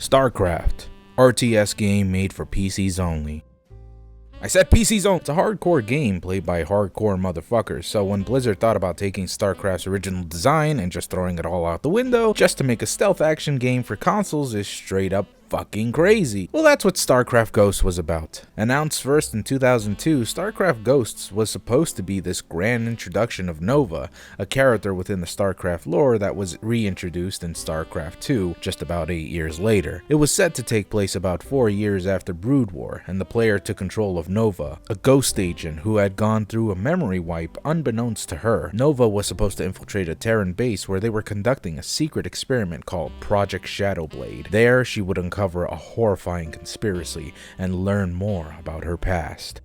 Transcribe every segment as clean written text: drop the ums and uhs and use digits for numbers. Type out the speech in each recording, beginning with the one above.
StarCraft, RTS game made for PCs only. I said PCs only! It's a hardcore game played by hardcore motherfuckers, so when Blizzard thought about taking StarCraft's original design and just throwing it all out the window just to make a stealth action game for consoles is straight up fucking crazy. Well, that's what StarCraft Ghosts was about. Announced first in 2002, StarCraft Ghosts was supposed to be this grand introduction of Nova, a character within the StarCraft lore that was reintroduced in StarCraft 2 just about 8 years later. It was set to take place about 4 years after Brood War, and the player took control of Nova, a ghost agent who had gone through a memory wipe unbeknownst to her. Nova was supposed to infiltrate a Terran base where they were conducting a secret experiment called Project Shadowblade. There, she would uncover a horrifying conspiracy and learn more about her past.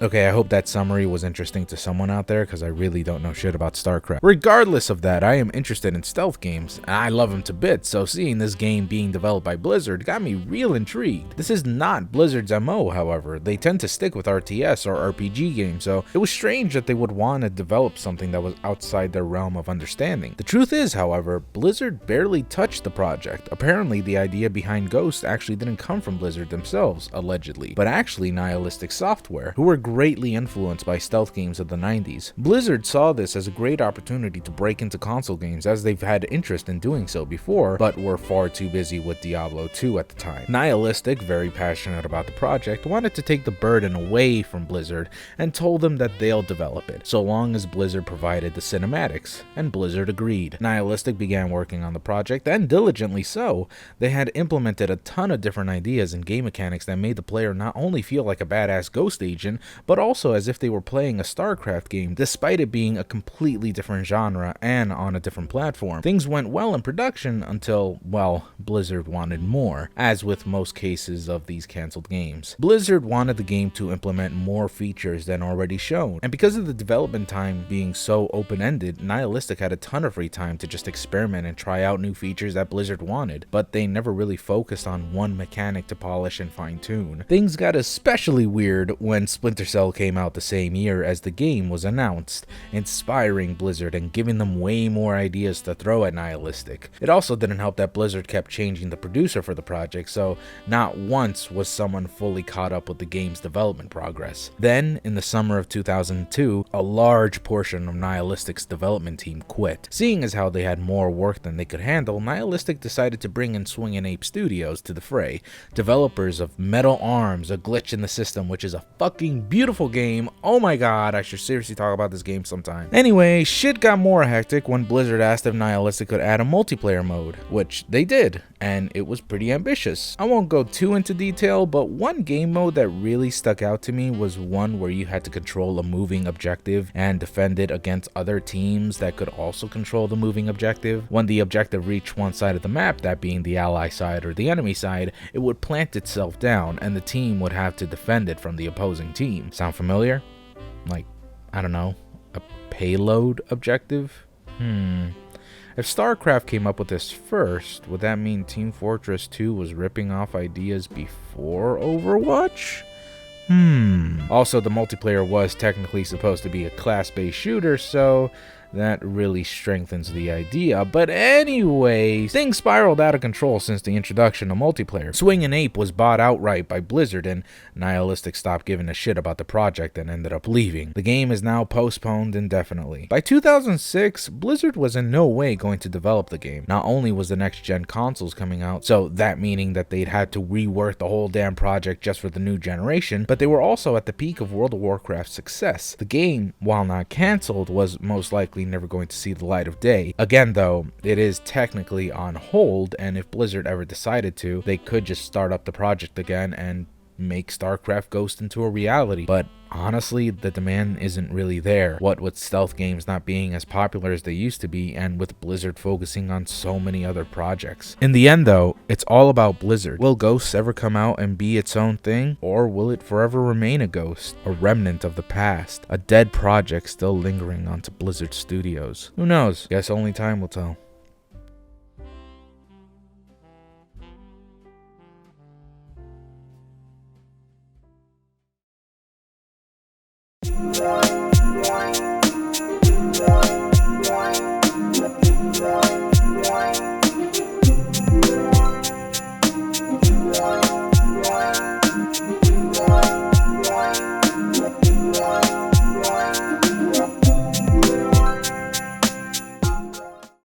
Okay, I hope that summary was interesting to someone out there, because I really don't know shit about StarCraft. Regardless of that, I am interested in stealth games, and I love them to bits, so seeing this game being developed by Blizzard got me real intrigued. This is not Blizzard's MO, however. They tend to stick with RTS or RPG games, so it was strange that they would want to develop something that was outside their realm of understanding. The truth is, however, Blizzard barely touched the project. Apparently, the idea behind Ghost actually didn't come from Blizzard themselves, allegedly, but actually Nihilistic Software, who were greatly influenced by stealth games of the 90s. Blizzard saw this as a great opportunity to break into console games, as they've had interest in doing so before, but were far too busy with Diablo 2 at the time. Nihilistic, very passionate about the project, wanted to take the burden away from Blizzard and told them that they'll develop it, so long as Blizzard provided the cinematics, and Blizzard agreed. Nihilistic began working on the project, and diligently so. They had implemented a ton of different ideas and game mechanics that made the player not only feel like a badass ghost agent, but also as if they were playing a StarCraft game, despite it being a completely different genre and on a different platform. Things went well in production until, well, Blizzard wanted more, as with most cases of these cancelled games. Blizzard wanted the game to implement more features than already shown, and because of the development time being so open-ended, Nihilistic had a ton of free time to just experiment and try out new features that Blizzard wanted, but they never really focused on one mechanic to polish and fine-tune. Things got especially weird when Splinter Cell came out the same year as the game was announced, inspiring Blizzard and giving them way more ideas to throw at Nihilistic. It also didn't help that Blizzard kept changing the producer for the project, so not once was someone fully caught up with the game's development progress. Then, in the summer of 2002, a large portion of Nihilistic's development team quit. Seeing as how they had more work than they could handle, Nihilistic decided to bring in Swingin' Ape Studios to the fray, developers of Metal Arms, a glitch in the system, which is a fucking beautiful game. Oh my god, I should seriously talk about this game sometime. Anyway, shit got more hectic when Blizzard asked if Nihilistic could add a multiplayer mode, which they did, and it was pretty ambitious. I won't go too into detail, but one game mode that really stuck out to me was one where you had to control a moving objective and defend it against other teams that could also control the moving objective. When the objective reached one side of the map, that being the ally side or the enemy side, it would plant itself down and the team would have to defend it from the opposing team. Sound familiar? Like, I don't know, a payload objective? If StarCraft came up with this first, would that mean Team Fortress 2 was ripping off ideas before Overwatch? Also, the multiplayer was technically supposed to be a class-based shooter, so that really strengthens the idea. But anyway, things spiraled out of control since the introduction of multiplayer. Swingin' Ape was bought outright by Blizzard, and Nihilistic stopped giving a shit about the project and ended up leaving. The game is now postponed indefinitely. By 2006, Blizzard was in no way going to develop the game. Not only was the next-gen consoles coming out, so that meaning that they'd had to rework the whole damn project just for the new generation, but they were also at the peak of World of Warcraft's success. The game, while not cancelled, was most likely never going to see the light of day. Again though, it is technically on hold, and if Blizzard ever decided to, they could just start up the project again and make StarCraft Ghost into a reality. But honestly, the demand isn't really there, what with stealth games not being as popular as they used to be, and with Blizzard focusing on so many other projects. In the end though, it's all about Blizzard. Will Ghosts ever come out and be its own thing, or will it forever remain a ghost, a remnant of the past, a dead project still lingering onto Blizzard Studios? Who knows? Guess only time will tell.